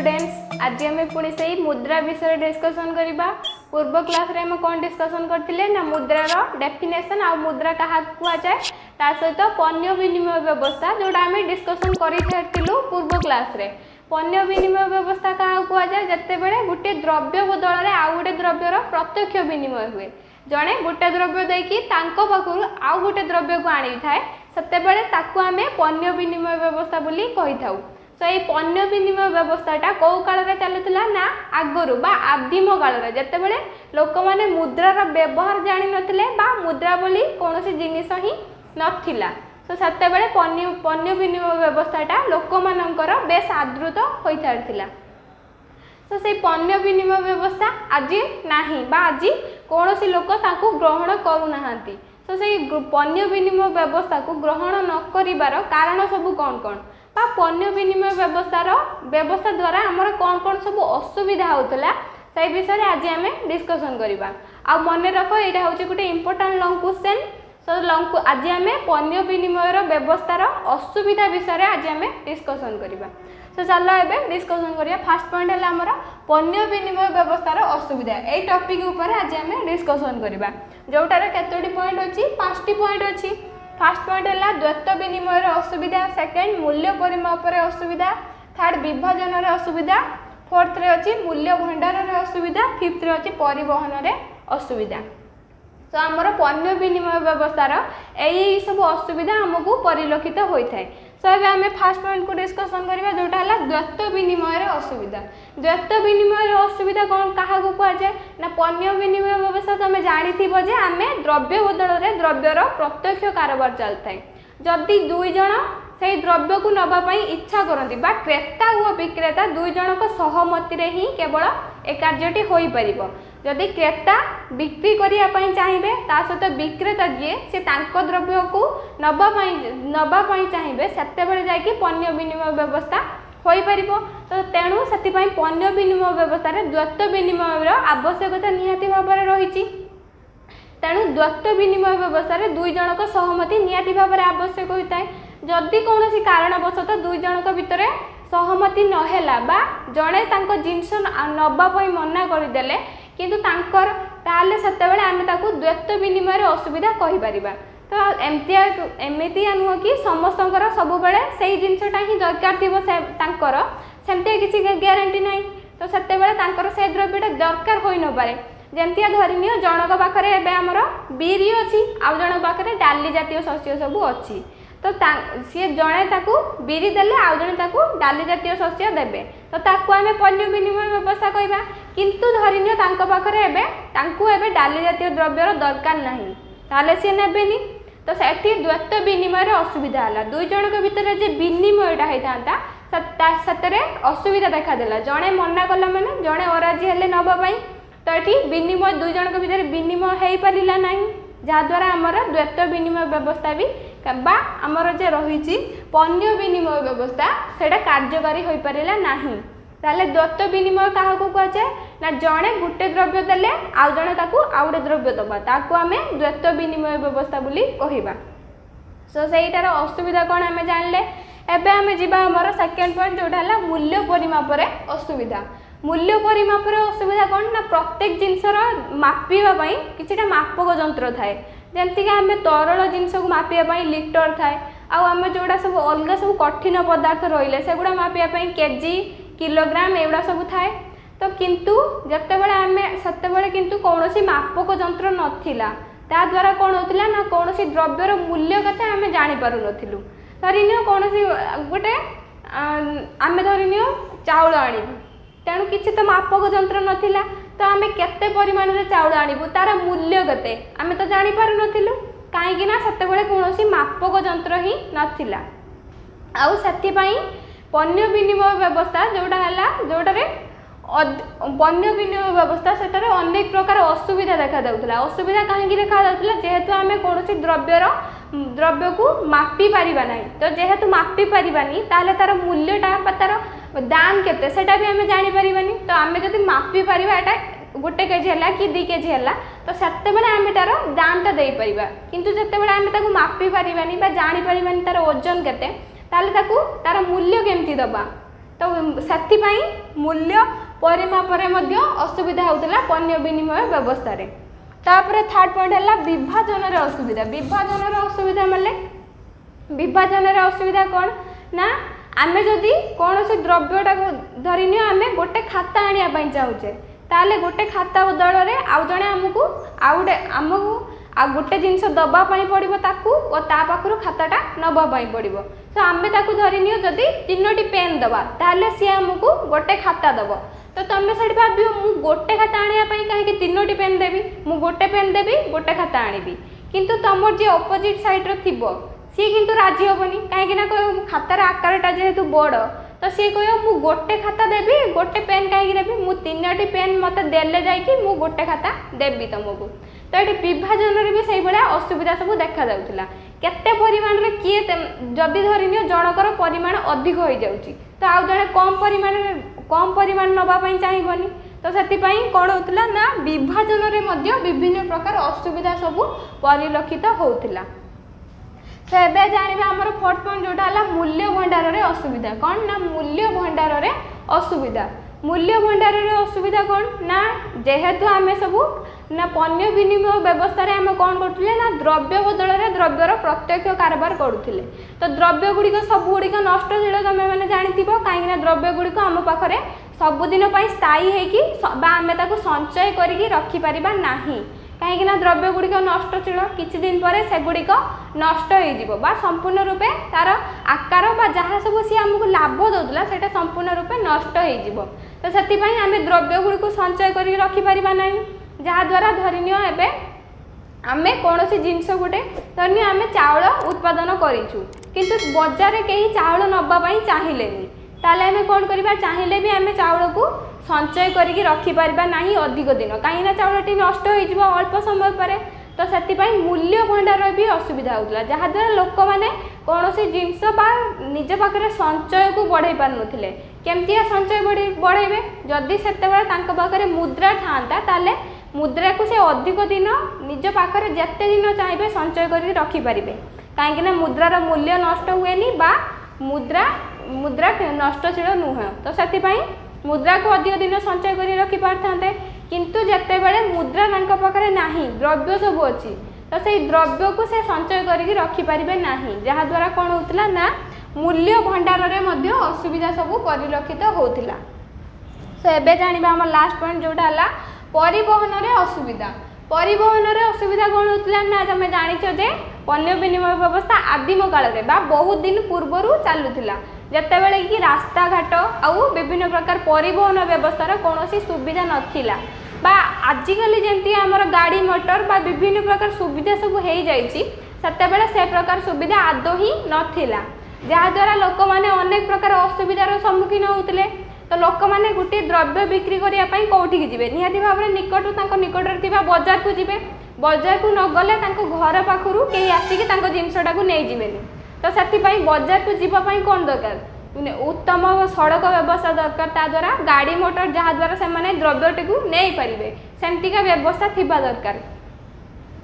Students, आज आम पुणी से मुद्रा विषय डिस्कसन करवा। पूर्व क्लास रे हम कौन डिस्कसन करथिले ना मुद्रार डेफिनेशन आ मुद्रा कहा जाए ता सहित पण्य विनिमय व्यवस्था जोड़ा आम डिस्कसन करूँ पूर्व क्लास रे। पण्य विनिमय व्यवस्था क्या कहुए जिते बड़े गोटे द्रव्य बदल आउ गोटे द्रव्यर प्रत्यक्ष विनिमय हुए। जड़े गोटे द्रव्य देकी पाखु आउ गोटे द्रव्य को आनी थाए सेतेबेले ताकू आमे पण्य विनिमय व्यवस्था बोली कही थाउ। तो ये पण्य विनिमय व्यवस्थाटा कौ काल चलुला ना आगरू बा आदिम काल जिते बड़े लोक मैंने मुद्रार व्यवहार जानी नथिले बा मुद्रा बोली कौन जिनिस ही नथिला। तो सेते बेले पण्य विनिमय व्यवस्थाटा लोक मानकर बेस आदृत हो सारी। तो से पण्य विनिमय व्यवस्था आज नहीं बा आज कौन लोक ताकू ग्रहण करूना। तो से पण्य विनिमय व्यवस्था को ग्रहण न करिवार कारण सब कौन कौन बा पण्य विनिमय व्यवस्था द्वारा आमर कौन कौन सब असुविधा होता से विषय आज आम डिस्कसन करवा। आ मन रख यहाँ हूँ गोटे इम्पोर्टाट लंग क्वेश्चन। सो लंग आज आम पण्य विनिमय व्यवस्थार असुविधा विषय आज आम डिस्कसन करवा। तो चलो एबे डिस्कसन करिया। फास्ट पॉइंट है आमर पण्य विनिमय व्यवस्थार असुविधा। यही टॉपिक ऊपर आज आम डिस्कसन करवा जोटार केतोटी पॉइंट अच्छी 5टी पॉइंट अच्छी। फास्ट पॉइंट है द्वैत विनिमय असुविधा, सेकेंड मूल्य परिमाप असुविधा, थर्ड विभाजन असुविधा, फोर्थ रे अच्छी मूल्य भंडार असुविधा, फिफ्थ रे अच्छी परिवहन असुविधा। तो आमर पण्य विनिमय व्यवस्थार यही सब असुविधा आमको परिलक्षित होता है। सो अब आम फास्ट पॉइंट को डिस्कसन करवा जोटा है द्वैत विनिमय असुविधा। द्वैत विनिमय असुविधा कौन क्या कहुए ना पण्य विनिमय व्यवस्था तुम जानी आम द्रव्य बदल में द्रव्यर प्रत्यक्ष कारोबार चलता है। जदि दुई जन से द्रव्य को नापी इच्छा करती बा क्रेता और विक्रेता दुई जन सहमति रे ही केवल ए कार्यटी हो पार। जदि क्रेता बिक्री करने चाहिए ता सहित विक्रेता जी से द्रव्य को नवाई चाहिए से जाकि पण्य विनिमय व्यवस्था हो पार। तो तेणु से पण्य विनिमय व्यवस्था द्वैत विनिमय आवश्यकता निहाती भाव में रही। तेणु द्वैत विनिमय व्यवस्था दुई जनक सहमति निहाती भाव में आवश्यक होता है। जदि कौन कारणवशतः दुई जनक भितर सहमति नहेला बा जड़े जिनस नवाई मना करदे किंतु तांकर ताले सेतेबेले आमे ताकू द्वैत विनिमय असुविधा कहि परिबा। तो एमती नुह कि समस्तंकर सब बेले से जिनसटा ही दरकार थी तांकर सेमती किसी ग्यारंटी ना। तो सेतेबेले तांकर से द्रव्यटा दरकार होई न पारे। जेमतिया धरिनिय जनक पाखरे एबे हमर बीरी अछि आउ जनक पाखरे डाली जातीय शस्य सब अछि। तो सी जड़े ताकू बीरी देले आउ जड़े ताकू डाली जातीय शस्य देबे तो ताकू आमे पण्य विनिमय व्यवस्था कहबा। किंतु धरिनिय तांको पाखरे एबे तांकू एबे डाली जातीय द्रव्यर दरकार नाही ताले सी नेबेनी। तो सेठी द्वैत विनिमय असुविधा हला। दुई जनक भितर जे विनिमयटा होइतांता सतरे असुविधा देखा देला। जड़े मना कला माने जड़े अराजी हेले नबा पई तो एठी विनिमय दुई जनक भितर विनिमय हेई परिला नाही जहाद्वारा आमर द्वैत विनिमय व्यवस्था भी बा आमर जे रही पण्य विनिमय व्यवस्था सेटा कार्यकारी हो पारा नहीं। ताले द्वैत विनिमय क्या कहुए ना जड़े गोटे द्रव्य देले आउ जड़े ताकू आउ गोटे द्रव्य दबा ताकू आमे द्वैत विनिमय व्यवस्था बोली कहबा। सो सेटार असुविधा कौन आमे जानले। एबे आमे जिबा हमर सेकेंड पॉइंट जोटा है मूल्य परिमाप असुविधा। मूल्य परिमाप असुविधा कौन ना प्रत्येक जिनसर मापिबा किछिटा मापक यंत्र थाए। जमती आम तरल जिनस को मापिबा लिटर थाए आम जोड़ा सब अलग सब कठिन पदार्थ रही से गुड़ा मापिबा केजी किलोग्राम एगुड़ा सब थाए। तो किंतु जितेबाला आम से किंतु कौन मापक यंत्र नथिला ता द्वारा कौन होता ना कौन द्रव्यर मूल्य केते आम जानी पारु नथिलु। धरिनियो कौन गोटे आम धरिनियो चाउल आनिबु तेणु किसी तो मापक यंत्र नथिला तो आम केते परिमाण रे चाउल आनिबु तार मूल्य केते आम तो जानी पारु नथिलु कहीं ना सेतेबेले कौन मापक यंत्र ही नथिला। आउ सेथिपाई पण्य विनिमय व्यवस्था जोड़ा है जोटारे पण्य विनिमय व्यवस्था से अनेक प्रकार असुविधा देखा जाउतला। असुविधा कहीं देखा जाउतला जेहेतु आम कौन द्रव्य को मापी पारिबा नहीं। तो जेहेतु मापी पारिबानी ताले तार मूल्यटा तार दाम केते सेटा भी आम जानी पारिबानी। तो आम जदि मापी पारिबा एटा गोटे केजी है कि 2 केजी है तो सेतेबेले आम तार दामटा दे पारिबा। किंतु जेतेबेले आम ताकू मापी पारिबानी बा जानी पारिबानी तार ओजन केते ताले ताकू तार मूल्य केमती दबा। तो सेथिपाई मूल्य परिमाप रे मध्य असुविधा होउतला पण्य विनिमय व्यवस्था रे। तापर थर्ड पॉइंट है विभाजन रे असुविधा। विभाजन रे असुविधा माने विभाजन रे असुविधा कौन ना आमे जदि कौन से द्रव्यटा धरिनियो आमे गोटे खाता आनिया पई चाहूचे ताले गोटे खाता बदल रे आउ जणे हमकु आमकु आ गोटे जिनस दबा पई पड़िबो ताकू ओ ता पाखरु खाताटा नबा पई पड़िबो। तो आमे ताकू धरिनियो जदि तीनोटी पेन दबा ताले से हमकु गोटे खाता दबो। तो तमे सेठी भाबियो मु गोटे खाता आनिया पई काहे कि तीनोटी पेन देबी मु गोटे पेन देबी गोटे खाता आनिबी किंतु तमर जे ऑपोजिट साइड रो थिबो सी किंतु राजी होबनी काहे ना कह खातार आकारटा जेहेतु बड़ तो सी कह मु गोटे खाता देबी गोटे पेन कहीं देबी मु तीनोटी पेन मत देले जाइकी मु गोटे खाता देबी तुमको। तो ये विभाजन भी से भाया असुविधा सब देखा जाउथिला केते परिमाण रे किए जदि धरिनियो जनकर परिमाण अधिक हो जाउची तो आउ जने कम परिमाण नबा पई चाहिबनी। तो सेति पई कोन होतला ना विभाजन रे मध्य विभिन्न प्रकार असुविधा सब परिलक्षित होउथिला। तो ये जानवे आमर फोर्थ पॉइंट जोटा है मूल्य भंडार रे असुविधा कौन ना मूल्य भंडार रे असुविधा। मूल्य भंडार रे असुविधा कौन ना जेहेतु आमे सब ना पण्य विनिमय व्यवस्था रे आमे कौन करथुले ना द्रव्य बदल रे द्रव्यर प्रत्यक्ष कारबार करुथिले। तो द्रव्य गुड़िक सब गुड़िक नष्टशील तमे माने जानिथिबो काहे ना द्रव्य गुड़िक आम पाखरे सबुदिन पई स्थायी हेकी बा आमे ताको संचय करिकी रखि परिबा नाही कहीं द्रव्य गुड़िक नष्टशील किछि दिन पर से गुड़िक नष्ट हो बा संपूर्ण रूपे तार आकार बा जहाँ सब सी आमको लाभ दौला से संपूर्ण रूपे नष्ट हो। तो से आम द्रव्य गुड़िक संचय कर रखिपर ना जहाद्वारा धरिनियो एबे आमे कौन सी जिनस गोटे धरिनियो आमे चाउल उत्पादन करूँ किंतु बजार कहीं चाउल नवाई चाहिए ताले आमे कौन करबा चाहिए भी आमे चाउल को संचय करिकी रखिपर ना अधिक दिन कहीं चाउलटी नष्ट हो अल्प समय पर। तो से मूल्य भंडार भी असुविधा होता जहाद्वारा लोक मैंने कौन सी जिनस निज पाखे संचय को बढ़े पार नुले केमती संचय बढ़ेबे जदि से पाखे मुद्रा था ताले मुद्रा को से अधिक दिन निज पाखे जिते दिन चाहिए संचय कर रखिपारे कहीं मुद्रार मूल्य नष्ट हुए बा मुद्रा मुद्रा नष्टशील नुह। तो से मुद्रा को अधिक दिन संचय कर रखि पारथांते किंतु जेते बेले मुद्रा तांका पाखरे नाही द्रव्य सब अच्छी तो से द्रव्य को से संचय करके रखिपारे ना जहाद्वारा कौन होता ना मूल्य भंडार रे मध्य असुविधा सब परिलक्षित होता। सो एबे जानिबा हमर लास्ट पॉइंट जोटा है परिवहन रे असुविधा। परिवहन रे असुविधा कौन होता ना तुम जानिछ जे पण्य विनिमय व्यवस्था आदिम काल रे बा बहुत दिन पूर्वरु चालुथिला जते बेले कि रास्ता घाट आउ विभिन्न प्रकार परिवहन व्यवस्था कौन सुविधा नथिला बा आजिकल जमती आमर गाड़ी मोटर बा विभिन्न प्रकार सुविधा सब हो जाइछि सेते बेले से प्रकार सुविधा आदौ ही नथिला जहाद्वारा लोक मैंने अनेक प्रकार असुविधार सम्मुखीन होते। तो लोक मैंने गोटे द्रव्य बिक्री करने कौटिक जी निहाती भाव में निकट बजार को जी बजार को न गले घर पाखु कहीं आसिक जिनसटा को नहीं जीवेनि। तो से बजार को जीवाई कौन दरकार उत्तम सड़क व्यवस्था दरकार ता द्वारा गाड़ी मोटर जहाद्वारा से द्रव्यटी को नहीं पारे सेमतिका व्यवस्था थिबा दरकार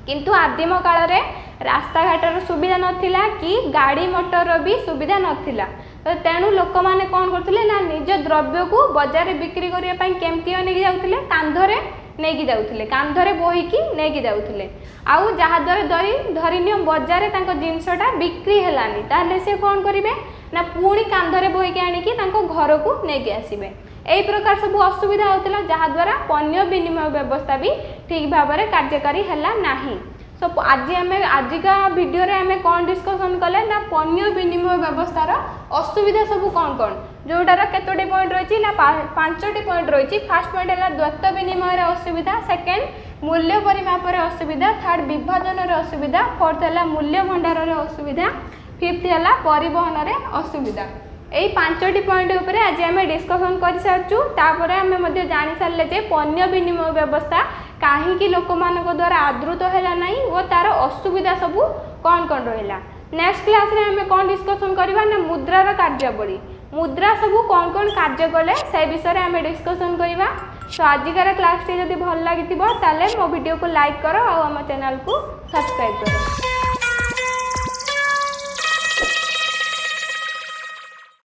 किंतु आदिम काल रे रास्ता घाटर सुविधा नथिला कि गाड़ी मोटर भी सुविधा नथिला। तो तेणु लोक मैंने कौन करथिले ना निज द्रव्य को बाजार बिक्री करने पई केमती नहीं जाउथिले कांधरे नहीं जाउथिले कांधरे बोहिकी नहीं जाउथिले आउ जहाद्वारा धरिनियो बजार तांको जिनसटा बिक्री हेलानी ताहले से कौन करिवे ना पुणी कांधरे बोहिकी आनिकी तांको घर को नहीं आसिबे। एई प्रकार सब असुविधा होता जहाद्वारा पण्य विनिमय व्यवस्था भी ठीक भाव में कार्यकारी है नाही। सो आज आम आजिका वीडियो रे आम कौन डिस्कसन कले ना पण्य विनिमय व्यवस्थार असुविधा सब कौन कौन जोटार केतोटी पॉइंट रही ना 5टी पॉइंट रही। फास्ट पॉइंट है द्वैत विनिमय असुविधा, सेकेंड मूल्य परिमाप असुविधा, थर्ड विभाजन असुविधा, फोर्थ है मूल्य भंडार असुविधा, फिफ्थ है परिवहन असुविधा। यही 5टी पॉइंट उपर आज आम डिस्कसन कर सारचु। तापर आम जानी सारे जे पण्य विनिमय व्यवस्था कहीं लोक मान द्वारा आदृत है ना और तार असुविधा सब कौन कौन रहा। नेक्स्ट क्लास रे आम कौन डिस्कसन करवा ना मुद्रार कार्यावली मुद्रा सब कौन कौन कार्य कले से विषय में आम डिस्कसन करवा। तो आजिकार क्लास टी जब भल लगी ताले मो वीडियो को लाइक करो और आम चैनल को सब्सक्राइब करो।